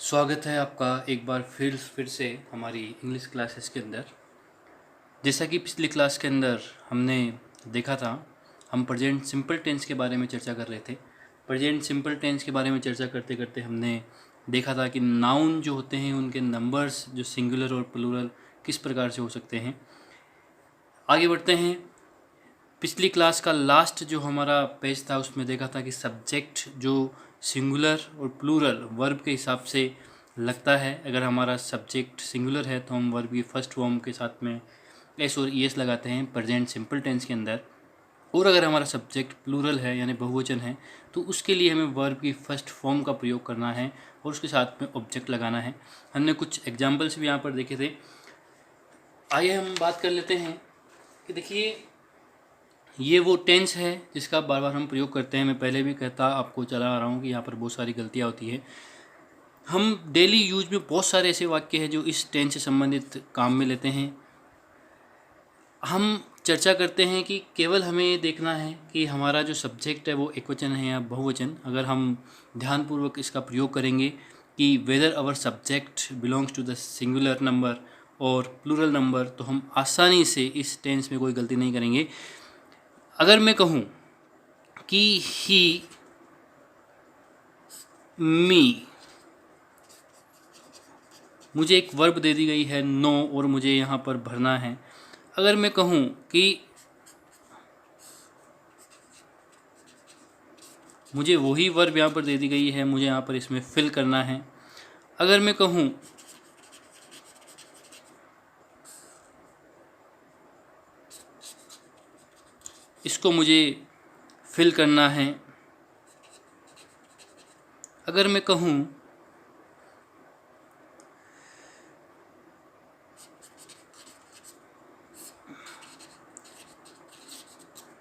स्वागत है आपका एक बार फिर से हमारी इंग्लिश क्लासेस के अंदर। जैसा कि पिछली क्लास के अंदर हमने देखा था, हम प्रेजेंट सिंपल टेंस के बारे में चर्चा कर रहे थे। प्रेजेंट सिंपल टेंस के बारे में चर्चा करते करते हमने देखा था कि नाउन जो होते हैं उनके नंबर्स जो सिंगुलर और प्लूरल किस प्रकार से हो सकते हैं। आगे बढ़ते हैं। पिछली क्लास का लास्ट जो हमारा पेज था उसमें देखा था कि सब्जेक्ट जो सिंगुलर और प्लूरल वर्ब के हिसाब से लगता है। अगर हमारा सब्जेक्ट सिंगुलर है तो हम वर्ब की फर्स्ट फॉर्म के साथ में एस और ईएस लगाते हैं प्रेजेंट सिंपल टेंस के अंदर। और अगर हमारा सब्जेक्ट प्लूरल है यानी बहुवचन है तो उसके लिए हमें वर्ब की फर्स्ट फॉर्म का प्रयोग करना है और उसके साथ में ऑब्जेक्ट लगाना है। हमने कुछ एग्जाम्पल्स भी यहाँ पर देखे थे। आइए हम बात कर लेते हैं कि देखिए ये वो टेंस है जिसका बार बार हम प्रयोग करते हैं। मैं पहले भी कहता आपको चला आ रहा हूँ कि यहाँ पर बहुत सारी गलतियाँ होती है। हम डेली यूज में बहुत सारे ऐसे वाक्य हैं जो इस टेंस से संबंधित काम में लेते हैं। हम चर्चा करते हैं कि केवल हमें ये देखना है कि हमारा जो सब्जेक्ट है वो एकवचन है या बहुवचन। अगर हम ध्यानपूर्वक इसका प्रयोग करेंगे कि whether our subject belongs to the singular number और प्लूरल नंबर, तो हम आसानी से इस टेंस में कोई गलती नहीं करेंगे। अगर मैं कहूँ कि ही मी, मुझे एक वर्ब दे दी गई है नो और मुझे यहाँ पर भरना है। अगर मैं कहूँ कि मुझे वही वर्ब यहाँ पर दे दी गई है, मुझे यहाँ पर इसमें फिल करना है। अगर मैं कहूँ इसको मुझे फिल करना है। अगर मैं कहूँ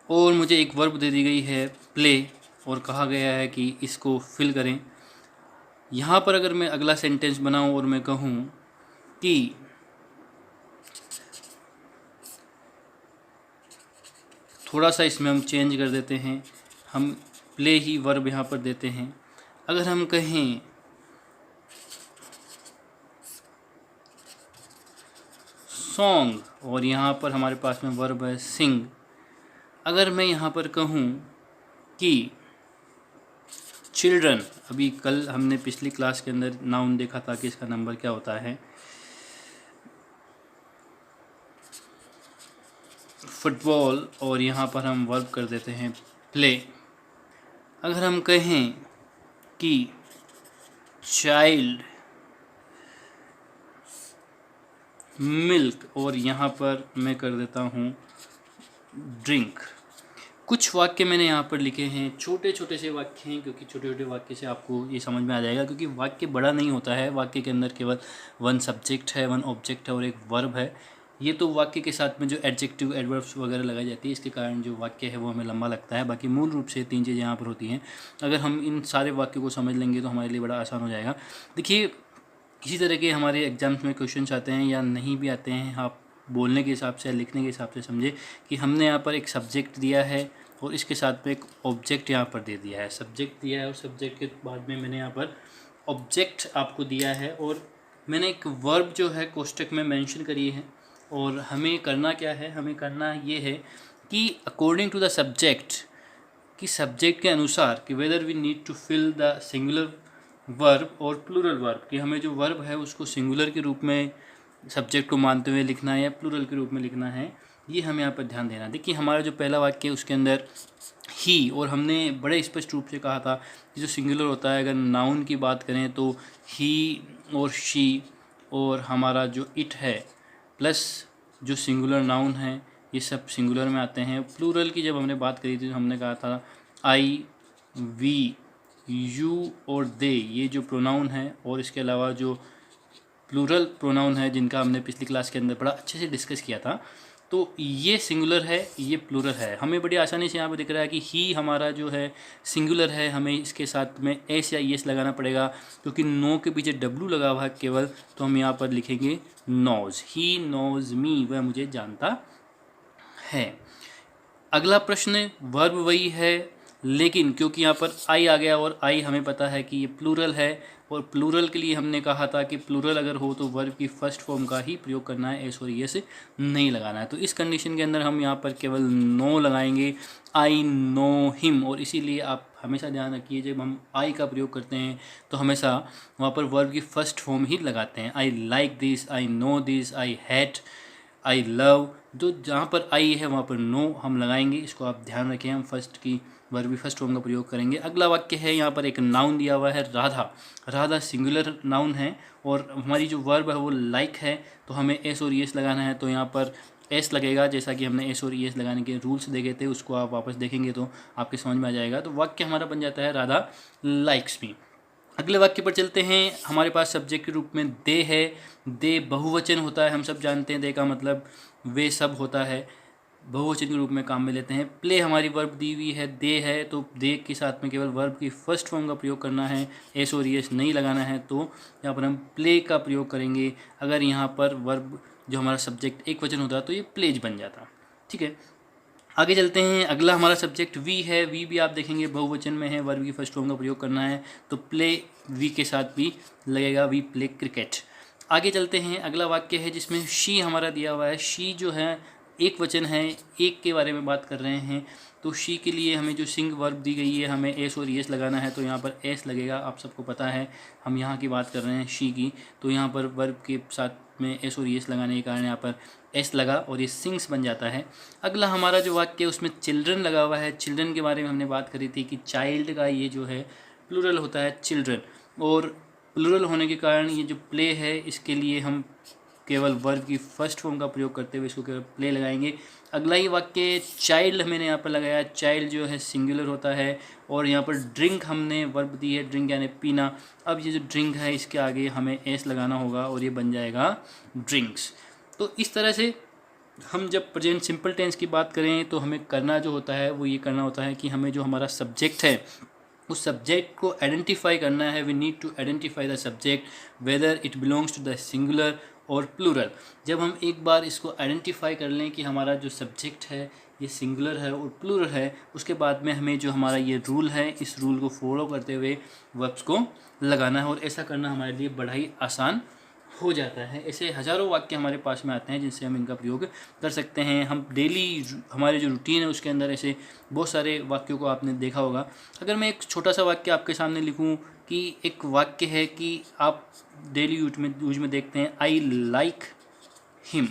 और मुझे एक वर्ब दे दी गई है प्ले और कहा गया है कि इसको फिल करें। यहाँ पर अगर मैं अगला सेंटेंस बनाऊँ और मैं कहूँ कि थोड़ा सा इसमें हम चेंज कर देते हैं, हम प्ले ही वर्ब यहाँ पर देते हैं। अगर हम कहें सॉन्ग और यहाँ पर हमारे पास में वर्ब है सिंग। अगर मैं यहाँ पर कहूँ कि चिल्ड्रन, अभी कल हमने पिछली क्लास के अंदर नाउन देखा था कि इसका नंबर क्या होता है, फुटबॉल, और यहाँ पर हम वर्ब कर देते हैं प्ले। अगर हम कहें कि चाइल्ड, मिल्क, और यहाँ पर मैं कर देता हूँ ड्रिंक। कुछ वाक्य मैंने यहाँ पर लिखे हैं, छोटे छोटे से वाक्य हैं, क्योंकि छोटे छोटे वाक्य से आपको ये समझ में आ जाएगा। क्योंकि वाक्य बड़ा नहीं होता है, वाक्य के अंदर केवल वन सब्जेक्ट है, वन ऑब्जेक्ट है और एक वर्ब है। ये तो वाक्य के साथ में जो एडजेक्टिव एडवर्ब्स वगैरह लगाई जाती है, इसके कारण जो वाक्य है वो हमें लंबा लगता है। बाकी मूल रूप से तीन चीज़ें यहाँ पर होती हैं। अगर हम इन सारे वाक्यों को समझ लेंगे तो हमारे लिए बड़ा आसान हो जाएगा। देखिए, इसी तरह के हमारे एग्जाम्स में क्वेश्चन आते हैं या नहीं भी आते हैं, आप बोलने के हिसाब से या लिखने के हिसाब से समझे कि हमने यहाँ पर एक सब्जेक्ट दिया है और इसके साथ में एक ऑब्जेक्ट यहाँ पर दे दिया है। सब्जेक्ट दिया है और सब्जेक्ट के बाद में मैंने यहाँ पर ऑब्जेक्ट आपको दिया है और मैंने एक वर्ब जो है कोष्टक में मेंशन करी है। और हमें करना क्या है, हमें करना ये है कि अकॉर्डिंग टू द सब्जेक्ट, कि सब्जेक्ट के अनुसार कि whether we need to fill the singular verb और प्लूरल वर्ब, कि हमें जो वर्ब है उसको सिंगुलर के रूप में सब्जेक्ट को मानते हुए लिखना है या प्लूरल के रूप में लिखना है, ये हमें यहाँ पर ध्यान देना। देखिए, हमारा जो पहला वाक्य है उसके अंदर ही, और हमने बड़े स्पष्ट रूप से कहा था कि जो सिंगुलर होता है, अगर नाउन की बात करें तो ही और शी, और हमारा जो इट है प्लस जो सिंगुलर नाउन है, ये सब सिंगुलर में आते हैं। प्लूरल की जब हमने बात करी थी तो हमने कहा था आई, वी, यू और दे, ये जो प्रोनाउन है, और इसके अलावा जो प्लूरल प्रोनाउन है जिनका हमने पिछली क्लास के अंदर बड़ा अच्छे से डिस्कस किया था, तो ये सिंगुलर है, ये प्लूरल है। हमें बड़ी आसानी से यहाँ पे दिख रहा है कि ही हमारा जो है सिंगुलर है, हमें इसके साथ में एस या एस लगाना पड़ेगा क्योंकि नो के पीछे डब्लू लगा हुआ है केवल, तो हम यहाँ पर लिखेंगे नोज। ही नोज मी, वह मुझे जानता है। अगला प्रश्न, वर्ब वही है लेकिन क्योंकि यहाँ पर आई आ गया और आई हमें पता है कि ये प्लूरल है, और प्लूरल के लिए हमने कहा था कि प्लूरल अगर हो तो वर्ब की फर्स्ट फॉर्म का ही प्रयोग करना है, एस और एस नहीं लगाना है। तो इस कंडीशन के अंदर हम यहाँ पर केवल नो लगाएंगे, आई नो हिम। और इसीलिए आप हमेशा ध्यान रखिए जब हम आई का प्रयोग करते हैं तो हमेशा वहाँ पर वर्ब की फर्स्ट फॉर्म ही लगाते हैं। I like this, I know this, I hat, I love. जो जहाँ पर आई है वहाँ पर नो हम लगाएंगे, इसको आप ध्यान रखें। हम फर्स्ट की वर्ब की फर्स्ट फॉर्म का प्रयोग करेंगे। अगला वाक्य है, यहाँ पर एक नाउन दिया हुआ है राधा। राधा सिंगुलर नाउन है और हमारी जो वर्ब है वो लाइक है, तो हमें एस और एस लगाना है। तो यहाँ पर एस लगेगा, जैसा कि हमने एस और एस लगाने के रूल्स देखे थे, उसको आप वापस देखेंगे तो आपके समझ में आ जाएगा। तो वाक्य हमारा बन जाता है राधा लाइक्स मी। अगले वाक्य पर चलते हैं। हमारे पास सब्जेक्ट के रूप में दे है। दे बहुवचन होता है, हम सब जानते हैं। दे का मतलब वे सब होता है, बहुवचन के रूप में काम में लेते हैं। प्ले हमारी वर्ब दी हुई है, दे है, तो दे के साथ में केवल वर्ब की फर्स्ट फॉर्म का प्रयोग करना है, एस और एस नहीं लगाना है। तो यहाँ पर हम प्ले का प्रयोग करेंगे। अगर यहाँ पर वर्ब जो हमारा सब्जेक्ट एक वचन होता तो ये प्लेज बन जाता। ठीक है, आगे चलते हैं। अगला हमारा सब्जेक्ट वी है। वी भी आप देखेंगे बहुवचन में है, वर्ब की फर्स्ट फॉर्म का प्रयोग करना है, तो प्ले वी के साथ भी लगेगा, वी प्ले क्रिकेट। आगे चलते हैं। अगला वाक्य है जिसमें शी हमारा दिया हुआ है। शी जो है एक वचन है, एक के बारे में बात कर रहे हैं, तो शी के लिए हमें जो सिंग वर्ब दी गई है हमें एस और एस लगाना है, तो यहाँ पर एस लगेगा। आप सबको पता है हम यहाँ की बात कर रहे हैं शी की, तो यहाँ पर वर्ब के साथ में एस और एस लगाने के कारण यहाँ पर एस लगा और ये सिंग्स बन जाता है। अगला हमारा जो वाक्य है उसमें चिल्ड्रन लगा हुआ है। चिल्ड्रन के बारे में हमने बात करी थी कि चाइल्ड का ये जो है प्लूरल होता है चिल्ड्रन, और प्लूरल होने के कारण ये जो प्ले है इसके लिए हम केवल वर्ब की फर्स्ट फॉर्म का प्रयोग करते हुए इसको केवल प्ले लगाएंगे। अगला ही वाक्य चाइल्ड मैंने यहाँ पर लगाया। चाइल्ड जो है सिंगुलर होता है, और यहाँ पर ड्रिंक हमने वर्ब दी है, ड्रिंक यानी पीना। अब ये जो ड्रिंक है इसके आगे हमें एस लगाना होगा और ये बन जाएगा ड्रिंक्स। तो इस तरह से हम जब प्रेजेंट सिंपल टेंस की बात करें तो हमें करना जो होता है वो ये करना होता है कि हमें जो हमारा सब्जेक्ट है उस सब्जेक्ट को आइडेंटिफाई करना है। We need to identify the subject whether it belongs to the singular और प्लूरल। जब हम एक बार इसको आइडेंटिफाई कर लें कि हमारा जो सब्जेक्ट है ये सिंगुलर है और प्लूरल है, उसके बाद में हमें जो हमारा ये रूल है इस रूल को फॉलो करते हुए वर्ब्स को लगाना है, और ऐसा करना हमारे लिए बड़ा ही आसान हो जाता है। ऐसे हज़ारों वाक्य हमारे पास में आते हैं जिनसे हम इनका प्रयोग कर सकते हैं। हम डेली हमारे जो रूटीन है उसके अंदर ऐसे बहुत सारे वाक्यों को आपने देखा होगा। अगर मैं एक छोटा सा वाक्य आपके सामने लिखूं कि एक वाक्य है कि आप डेली यूज में देखते हैं, आई लाइक हिम।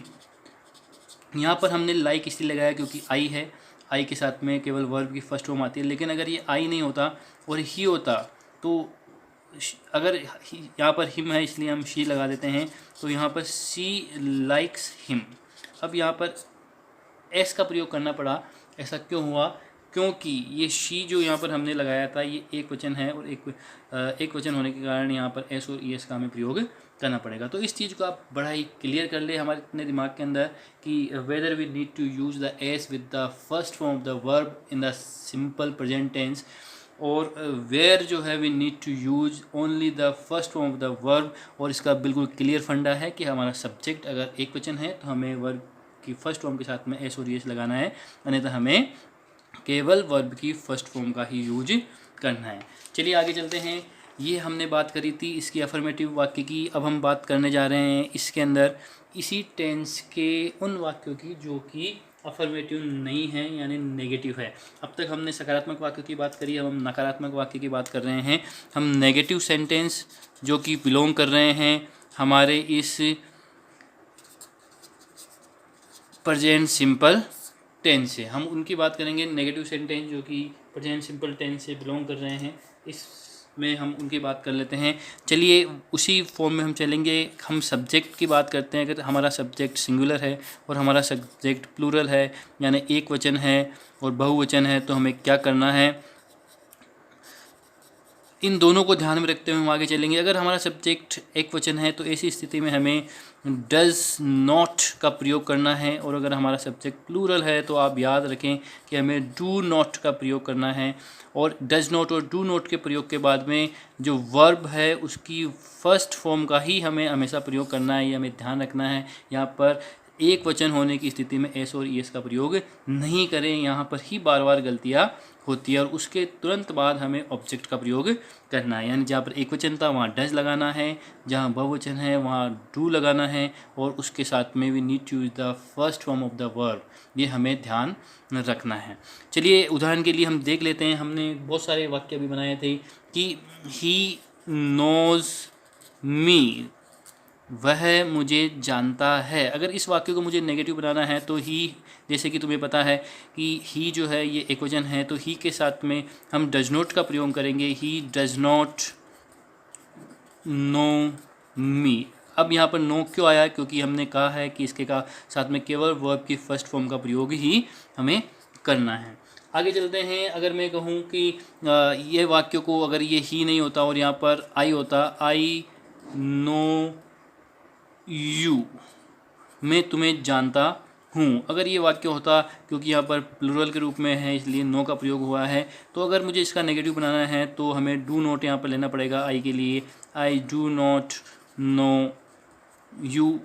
यहाँ पर हमने लाइक इसलिए लगाया क्योंकि आई है, आई के साथ में केवल वर्ब की फर्स्ट फॉर्म आती है। लेकिन अगर ये आई नहीं होता और ही होता तो अगर यहाँ पर हिम है इसलिए हम शी लगा देते हैं, तो यहाँ पर सी लाइक्स हिम। अब यहाँ पर एस का प्रयोग करना पड़ा। ऐसा क्यों हुआ? क्योंकि ये शी जो यहाँ पर हमने लगाया था ये एक वचन है, और एक वचन होने के कारण यहाँ पर एस और एस का हमें प्रयोग करना पड़ेगा। तो इस चीज़ को आप बड़ा ही क्लियर कर ले हमारे अपने दिमाग के अंदर कि whether we need to use the S with the first form of the verb in the simple present tense, और वेयर जो है we need to use only the first form of the verb. और इसका बिल्कुल clear फंडा है कि हमारा सब्जेक्ट अगर एक वचन है तो हमें वर्ब की फर्स्ट फॉर्म के साथ में एस और एस लगाना है, अन्यथा हमें केवल वर्ब की फर्स्ट फॉर्म का ही यूज करना है। चलिए आगे चलते हैं। ये हमने बात करी थी इसकी अफर्मेटिव वाक्य की। अब हम बात करने जा रहे हैं इसके अंदर इसी टेंस के उन वाक्यों की जो कि अफर्मेटिव नहीं है यानी नेगेटिव है। अब तक हमने सकारात्मक वाक्यों की बात करी, अब हम नकारात्मक वाक्य की बात कर रहे हैं। हम नेगेटिव सेंटेंस जो कि बिलोंग कर रहे हैं हमारे इस प्रेजेंट सिंपल टेंस से, हम उनकी बात करेंगे। नेगेटिव सेंटेंस जो कि प्रेजेंट सिंपल टेंस से बिलोंग कर रहे हैं, इसमें हम उनकी बात कर लेते हैं। चलिए उसी फॉर्म में हम चलेंगे। हम सब्जेक्ट की बात करते हैं। अगर हमारा सब्जेक्ट सिंगुलर है और हमारा सब्जेक्ट प्लूरल है यानी एक वचन है और बहुवचन है, तो हमें क्या करना है, इन दोनों को ध्यान में रखते हुए हम आगे चलेंगे। अगर हमारा सब्जेक्ट एक वचन है तो ऐसी स्थिति में हमें डज नॉट का प्रयोग करना है, और अगर हमारा सब्जेक्ट प्लूरल है तो आप याद रखें कि हमें डू नॉट का प्रयोग करना है। और डज नॉट और डू नॉट के प्रयोग के बाद में जो वर्ब है उसकी फर्स्ट फॉर्म का ही हमें हमेशा प्रयोग करना है, ये हमें ध्यान रखना है। यहाँ पर एक वचन होने की स्थिति में एस और एस का प्रयोग नहीं करें, यहाँ पर ही बार बार गलतियाँ होती है और उसके तुरंत बाद हमें ऑब्जेक्ट का प्रयोग करना है। यानी जहाँ पर एकवचन था वहाँ डज लगाना है, जहाँ बहुवचन है वहाँ डू लगाना है, और उसके साथ में we need to use the first form of the verb. ये हमें ध्यान रखना है। चलिए उदाहरण के लिए हम देख लेते हैं। हमने बहुत सारे वाक्य भी बनाए थे कि ही नोज़ मी, वह मुझे जानता है। अगर इस वाक्य को मुझे नेगेटिव बनाना है तो ही, जैसे कि तुम्हें पता है कि ही जो है ये एकवचन है, तो ही के साथ में हम डज नॉट का प्रयोग करेंगे। ही डज नॉट नो मी। अब यहाँ पर नो क्यों आया? क्योंकि हमने कहा है कि इसके का साथ में केवल वर्ब की फर्स्ट फॉर्म का प्रयोग ही हमें करना है। आगे चलते हैं। अगर मैं कहूँ कि ये वाक्य को अगर ये ही नहीं होता और यहाँ पर आई होता, आई नो यू, मैं तुम्हें जानता हूँ। अगर ये वाक्य होता, क्योंकि यहाँ पर प्लूरल के रूप में है इसलिए नो का प्रयोग हुआ है, तो अगर मुझे इसका नेगेटिव बनाना है तो हमें डू नॉट यहाँ पर लेना पड़ेगा आई के लिए। I do not know you.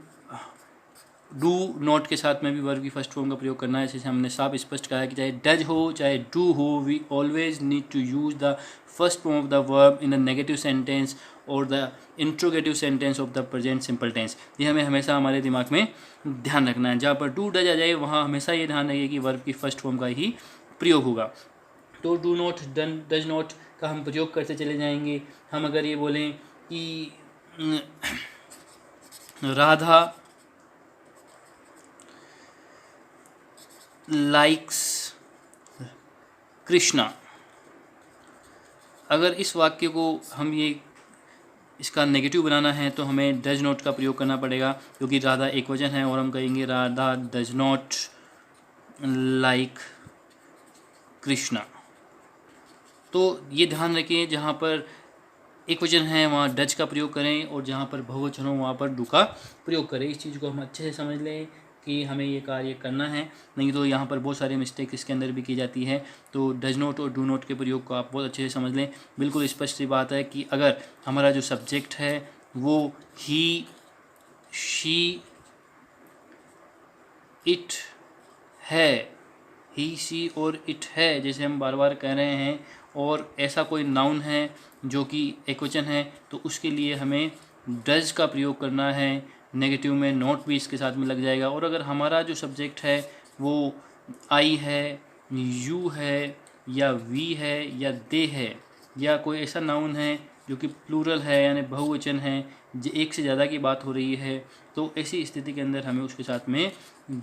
Do not के साथ में भी वर्ब की फर्स्ट फॉर्म का प्रयोग करना है। जैसे हमने साफ स्पष्ट कहा है कि चाहे डज हो चाहे डू हो, we always need to use the first form of the verb in the negative sentence और the interrogative sentence of the present simple tense. ये हमें हमेशा हमारे दिमाग में ध्यान रखना है। जहाँ पर डू डज आ जाए वहाँ हमेशा ये ध्यान रखिए कि वर्ब की फर्स्ट फॉर्म का ही प्रयोग होगा। तो डू नॉट, डज नॉट का हम प्रयोग करते चले जाएंगे। हम अगर ये बोलें कि राधा लाइक्स कृष्णा, अगर इस वाक्य को हम ये इसका नेगेटिव बनाना है तो हमें डज नॉट का प्रयोग करना पड़ेगा, क्योंकि राधा एक वचन है और हम कहेंगे Radha does not like Krishna. तो ये ध्यान रखें, जहाँ पर एक वचन है वहाँ डज का प्रयोग करें और जहाँ पर बहुवचन हो वहाँ पर डू का प्रयोग करें। इस चीज़ को हम अच्छे से समझ लें कि हमें ये कार्य करना है, नहीं तो यहाँ पर बहुत सारी मिस्टेक इसके अंदर भी की जाती है। तो डज नॉट और डू नॉट के प्रयोग को आप बहुत अच्छे से समझ लें। बिल्कुल स्पष्ट सी बात है कि अगर हमारा जो सब्जेक्ट है वो ही, शी, इट है, ही, शी और इट है, जैसे हम बार बार कह रहे हैं, और ऐसा कोई नाउन है जो कि एकवचन है, तो उसके लिए हमें डज का प्रयोग करना है। नेगेटिव में नॉट भी इसके साथ में लग जाएगा। और अगर हमारा जो सब्जेक्ट है वो आई है, यू है, या वी है, या दे है, या कोई ऐसा नाउन है जो कि प्लूरल है यानी बहुवचन है, एक से ज़्यादा की बात हो रही है, तो ऐसी स्थिति के अंदर हमें उसके साथ में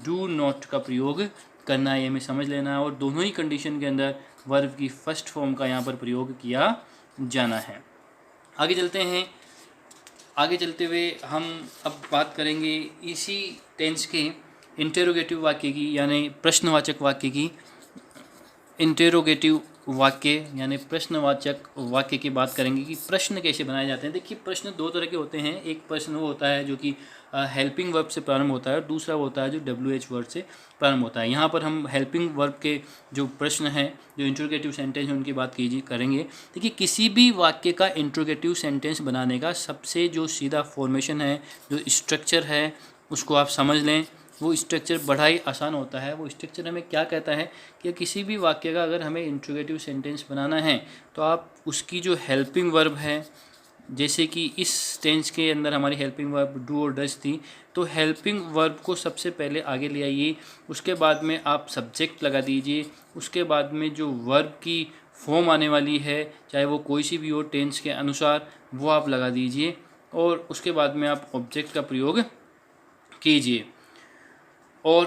डू नॉट का प्रयोग करना है, ये हमें समझ लेना है। और दोनों ही कंडीशन के अंदर वर्ब की फर्स्ट फॉर्म का यहाँ पर प्रयोग किया जाना है। आगे चलते हैं। आगे चलते हुए हम अब बात करेंगे इसी टेंस के इंटेरोगेटिव वाक्य की, यानी प्रश्नवाचक वाक्य की। इंटेरोगेटिव वाक्य यानी प्रश्नवाचक वाक्य की बात करेंगे कि प्रश्न कैसे बनाए जाते हैं। देखिए, प्रश्न दो तरह के होते हैं। एक प्रश्न वो होता है जो कि हेल्पिंग वर्ब से प्रारंभ होता है, और दूसरा वो होता है जो WH वर्ड से प्रारंभ होता है। यहाँ पर हम हेल्पिंग वर्ब के जो प्रश्न हैं, जो इंट्रोगेटिव सेंटेंस हैं, उनकी बात करेंगे। देखिए, किसी भी वाक्य का इंट्रोगेटिव सेंटेंस बनाने का सबसे जो सीधा फॉर्मेशन है, जो स्ट्रक्चर है, उसको आप समझ लें। वो स्ट्रक्चर बड़ा ही आसान होता है। वो स्ट्रक्चर हमें क्या कहता है कि किसी भी वाक्य का अगर हमें इंट्रोगेटिव सेंटेंस बनाना है तो आप उसकी जो हेल्पिंग वर्ब है, जैसे कि इस टेंस के अंदर हमारी हेल्पिंग वर्ब डू और डज थी, तो हेल्पिंग वर्ब को सबसे पहले आगे ले आइए। उसके बाद में आप सब्जेक्ट लगा दीजिए। उसके बाद में जो वर्ब की फॉर्म आने वाली है, चाहे वो कोई सी भी हो टेंस के अनुसार, वो आप लगा दीजिए। और उसके बाद में आप ऑब्जेक्ट का प्रयोग कीजिए और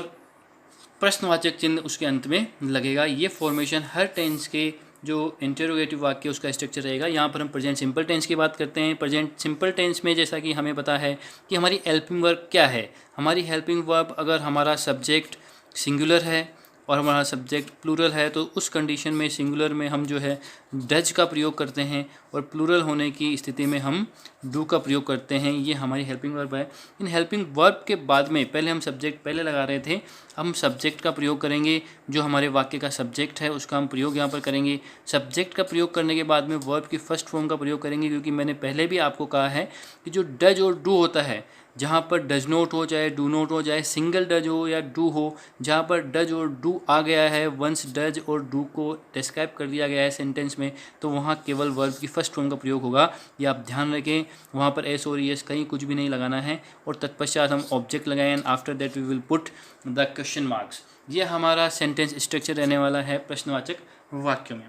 प्रश्नवाचक चिन्ह उसके अंत में लगेगा। ये फॉर्मेशन हर टेंस के जो इंटेरोगेटिव वाक्य उसका स्ट्रक्चर रहेगा। यहाँ पर हम प्रेजेंट सिंपल टेंस की बात करते हैं। प्रेजेंट सिंपल टेंस में जैसा कि हमें पता है कि हमारी हेल्पिंग वर्ब क्या है। हमारी हेल्पिंग वर्ब, अगर हमारा सब्जेक्ट सिंगुलर है और हमारा सब्जेक्ट प्लूरल है, तो उस कंडीशन में सिंगुलर में हम जो है डज का प्रयोग करते हैं और प्लूरल होने की स्थिति में हम डू का प्रयोग करते हैं। ये हमारी हेल्पिंग वर्ब है। इन हेल्पिंग वर्ब के बाद में पहले हम सब्जेक्ट पहले लगा रहे थे, हम सब्जेक्ट का प्रयोग करेंगे। जो हमारे वाक्य का सब्जेक्ट है उसका हम प्रयोग यहाँ पर करेंगे। सब्जेक्ट का प्रयोग करने के बाद में वर्ब की फर्स्ट फॉर्म का प्रयोग करेंगे, क्योंकि मैंने पहले भी आपको कहा है कि जो डज और डू होता है, जहाँ पर डज नॉट हो चाहे डू नॉट हो, चाहे सिंगल डज हो या डू हो, जहाँ पर डज और डू आ गया है, वंस डज और डू को डिस्क्राइब कर दिया गया है सेंटेंस में, तो वहाँ केवल वर्ब की फर्स्ट फॉर्म का प्रयोग होगा। ये आप ध्यान रखें, वहाँ पर एस और एस कहीं कुछ भी नहीं लगाना है। और तत्पश्चात हम ऑब्जेक्ट लगाएं and after that we will put the question marks. ये हमारा सेंटेंस स्ट्रक्चर रहने वाला है प्रश्नवाचक वाक्यों में।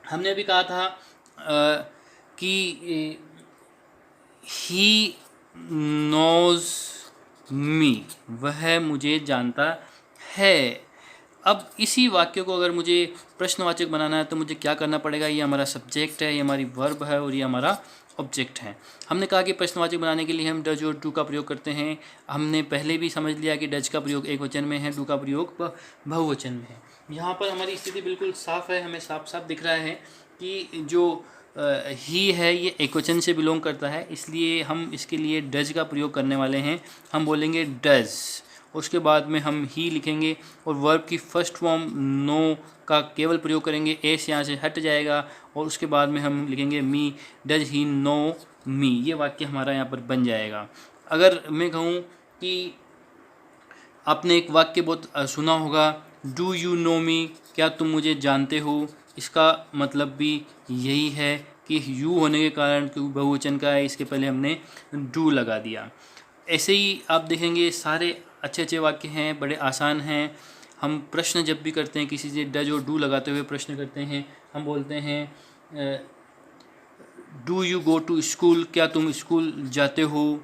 हमने अभी कहा था कि ही नोज मी, वह मुझे जानता है। अब इसी वाक्य को अगर मुझे प्रश्नवाचक बनाना है तो मुझे क्या करना पड़ेगा? ये हमारा सब्जेक्ट है, ये हमारी वर्ब है और ये हमारा ऑब्जेक्ट है। हमने कहा कि प्रश्नवाचक बनाने के लिए हम डज और डू का प्रयोग करते हैं। हमने पहले भी समझ लिया कि डज का प्रयोग एक वचन में है, डू का प्रयोग बहुवचन में है। यहाँ पर हमारी स्थिति बिल्कुल साफ है, हमें साफ साफ दिख रहा है कि जो ही है ये एकवचन से बिलोंग करता है, इसलिए हम इसके लिए डज का प्रयोग करने वाले हैं। हम बोलेंगे डज, उसके बाद में हम ही लिखेंगे और वर्ब की फर्स्ट फॉर्म नो का केवल प्रयोग करेंगे। एस यहाँ से हट जाएगा और उसके बाद में हम लिखेंगे मी, डज ही नो मी। ये वाक्य हमारा यहाँ पर बन जाएगा। अगर मैं कहूँ कि आपने एक वाक्य बहुत सुना होगा, डू यू नो मी, क्या तुम मुझे जानते हो, इसका मतलब भी यही है कि यू होने के कारण, क्योंकि बहुवचन का है, इसके पहले हमने डू लगा दिया। ऐसे ही आप देखेंगे सारे अच्छे अच्छे वाक्य हैं, बड़े आसान हैं। हम प्रश्न जब भी करते हैं, किसी से डज और डू लगाते हुए प्रश्न करते हैं, हम बोलते हैं do you go to school, क्या तुम स्कूल जाते हो।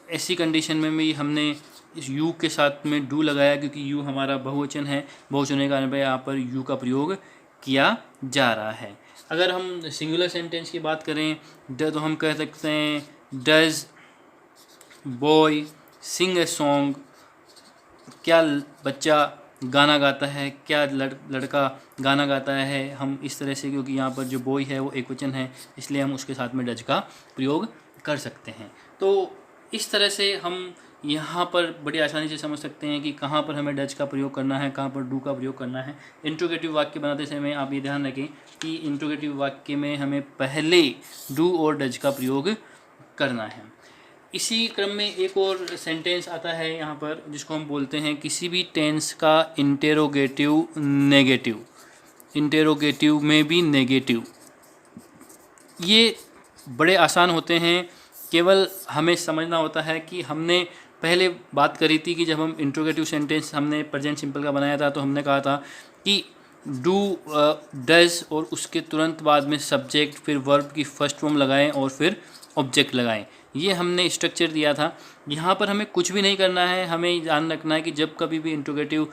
ऐसी कंडीशन में भी हमने इस यू के साथ में डू लगाया, क्योंकि यू हमारा बहुवचन है। बहुवचन के कारण यहाँ पर यू का प्रयोग किया जा रहा है। अगर हम सिंगुलर सेंटेंस की बात करें तो हम कह सकते हैं does boy sing a song, क्या बच्चा गाना गाता है, क्या लड़का गाना गाता है। हम इस तरह से, क्योंकि यहाँ पर जो बॉय है वो एकवचन है, इसलिए हम उसके साथ में डज का प्रयोग कर सकते हैं। तो इस तरह से हम यहाँ पर बड़ी आसानी से समझ सकते हैं कि कहाँ पर हमें डज का प्रयोग करना है, कहाँ पर डू का प्रयोग करना है। इंट्रोगेटिव वाक्य बनाते समय आप ये ध्यान रखें कि इंट्रोगेटिव वाक्य में हमें पहले डू और डज का प्रयोग करना है। इसी क्रम में एक और सेंटेंस आता है यहाँ पर, जिसको हम बोलते हैं किसी भी टेंस का इंटेरोगेटिव नेगेटिव। इंटेरोगेटिव में भी नेगेटिव, ये बड़े आसान होते हैं। केवल हमें समझना होता है कि हमने पहले बात करी थी कि जब हम इंट्रोगेटिव सेंटेंस हमने प्रेजेंट सिंपल का बनाया था, तो हमने कहा था कि डू डज और उसके तुरंत बाद में सब्जेक्ट, फिर वर्ब की फर्स्ट फॉर्म लगाएं और फिर ऑब्जेक्ट लगाएं। ये हमने स्ट्रक्चर दिया था। यहाँ पर हमें कुछ भी नहीं करना है। हमें ध्यान रखना है कि जब कभी भी इंट्रोगेटिव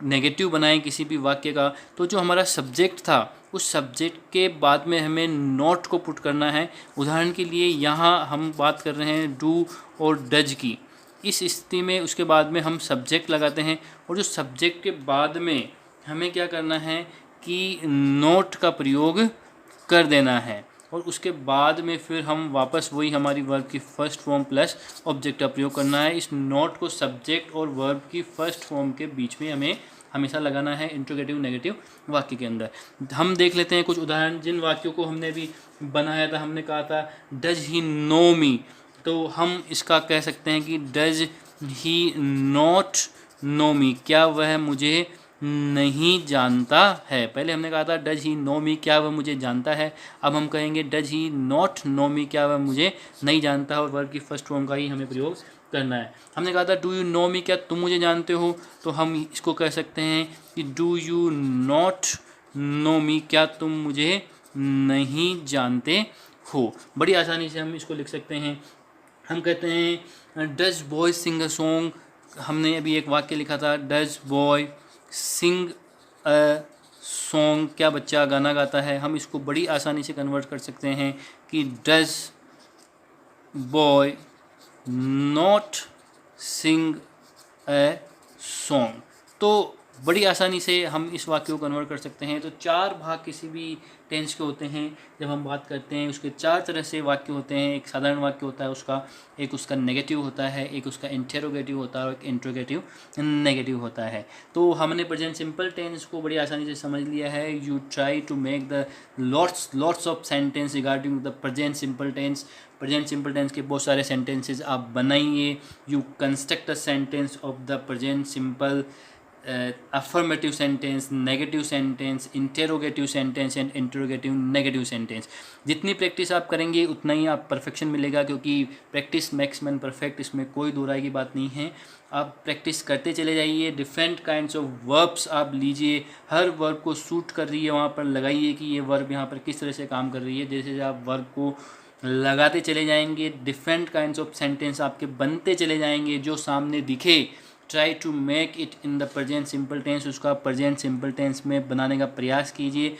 नेगेटिव बनाएं किसी भी वाक्य का, तो जो हमारा सब्जेक्ट था उस सब्जेक्ट के बाद में हमें नॉट को पुट करना है। उदाहरण के लिए यहाँ हम बात कर रहे हैं डू और डज की। इस स्थिति में उसके बाद में हम सब्जेक्ट लगाते हैं और जो सब्जेक्ट के बाद में हमें क्या करना है कि नॉट का प्रयोग कर देना है और उसके बाद में फिर हम वापस वही हमारी वर्ब की फर्स्ट फॉर्म प्लस ऑब्जेक्ट का प्रयोग करना है। इस नॉट को सब्जेक्ट और वर्ब की फर्स्ट फॉर्म के बीच में हमें हमेशा लगाना है इंट्रोगेटिव नेगेटिव वाक्य के अंदर। हम देख लेते हैं कुछ उदाहरण जिन वाक्यों को हमने भी बनाया था। हमने कहा था डज ही नो मी, तो हम इसका कह सकते हैं कि डज ही नॉट नो मी, क्या वह मुझे नहीं जानता है। पहले हमने कहा था डज ही नो मी, क्या वह मुझे जानता है। अब हम कहेंगे डज ही नॉट नो मी, क्या वह मुझे नहीं जानता है, और वर्ब की फर्स्ट फॉर्म का ही हमें प्रयोग करना है। हमने कहा था डू यू नो मी, क्या तुम मुझे जानते हो, तो हम इसको कह सकते हैं कि डू यू नॉट नो मी, क्या तुम मुझे नहीं जानते हो। बड़ी आसानी से हम इसको लिख सकते हैं। हम कहते हैं does boy sing a song, हमने अभी एक वाक्य लिखा था does boy sing a song, क्या बच्चा गाना गाता है। हम इसको बड़ी आसानी से कन्वर्ट कर सकते हैं कि does boy not sing a song. तो बड़ी आसानी से हम इस वाक्य को कन्वर्ट कर सकते हैं। तो 4 भाग किसी भी टेंस के होते हैं। जब हम बात करते हैं उसके 4 तरह से वाक्य होते हैं। एक साधारण वाक्य होता है उसका, एक उसका नेगेटिव होता है, एक उसका इंटेरोगेटिव होता है और एक इंट्रोगेटिव नेगेटिव होता है। तो हमने प्रेजेंट सिंपल टेंस को बड़ी आसानी से समझ लिया है। You try to make the lots of sentence regarding the present simple tense. Present simple tense के बहुत सारे सेंटेंसेस आप बनाइए। You construct a sentence of the present simple, affirmative sentence, negative sentence, interrogative sentence and interrogative negative sentence। जितनी practice आप करेंगे उतना ही आप परफेक्शन मिलेगा, क्योंकि प्रैक्टिस मेक्स मैन परफेक्ट, इसमें कोई दो राय की बात नहीं है। आप प्रैक्टिस करते चले जाइए। डिफरेंट काइंड्स ऑफ वर्ब्स आप लीजिए, हर वर्ब को सूट कर रही है वहाँ पर लगाइए कि ये वर्ब यहाँ पर किस तरह से काम कर रही है। जैसे आप वर्ब को लगाते चले जाएंगे, डिफरेंट काइंड्स ऑफ सेंटेंस आपके बनते चले जाएंगे। जो सामने दिखे try to make it in the present simple tense, उसका प्रेजेंट सिंपल टेंस में बनाने का प्रयास कीजिए।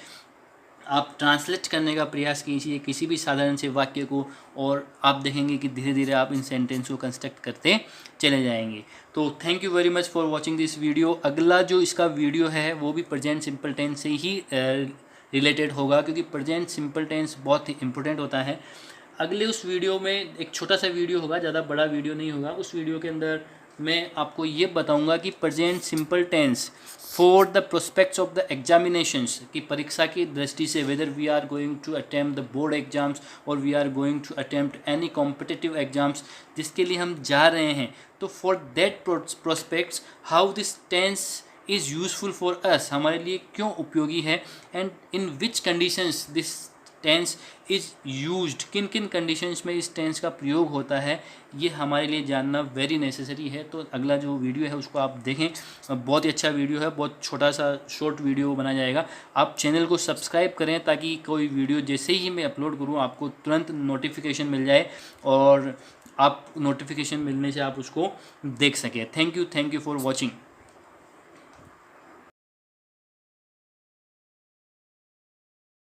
आप ट्रांसलेट करने का प्रयास कीजिए किसी भी साधारण से वाक्य को, और आप देखेंगे कि धीरे धीरे आप इन सेंटेंस को कंस्ट्रक्ट करते चले जाएंगे। तो thank you very much for watching this video. अगला जो इसका वीडियो है वो भी प्रेजेंट सिंपल टेंस से ही रिलेटेड होगा, क्योंकि प्रेजेंट सिंपल टेंस बहुत ही इंपॉर्टेंट होता है। अगले उस वीडियो में एक छोटा सा वीडियो होगा, ज़्यादा बड़ा वीडियो नहीं होगा। उस वीडियो के अंदर मैं आपको ये बताऊंगा कि present simple tense for the prospects of the examinations, की परीक्षा की दृष्टि से, whether we are going to attempt the board exams और we are going to attempt any competitive exams जिसके लिए हम जा रहे हैं, तो for that prospects how this tense is useful for us, हमारे लिए क्यों उपयोगी है, and in which conditions this tense is used, किन किन कंडीशंस में इस टेंस का प्रयोग होता है, ये हमारे लिए जानना वेरी नेसेसरी है। तो अगला जो वीडियो है उसको आप देखें, बहुत ही अच्छा वीडियो है, बहुत छोटा सा शॉर्ट वीडियो बना जाएगा। आप चैनल को सब्सक्राइब करें ताकि कोई वीडियो जैसे ही मैं अपलोड करूँ आपको तुरंत नोटिफिकेशन मिल जाए और आप नोटिफिकेशन मिलने से आप उसको देख सकें। Thank you for watching.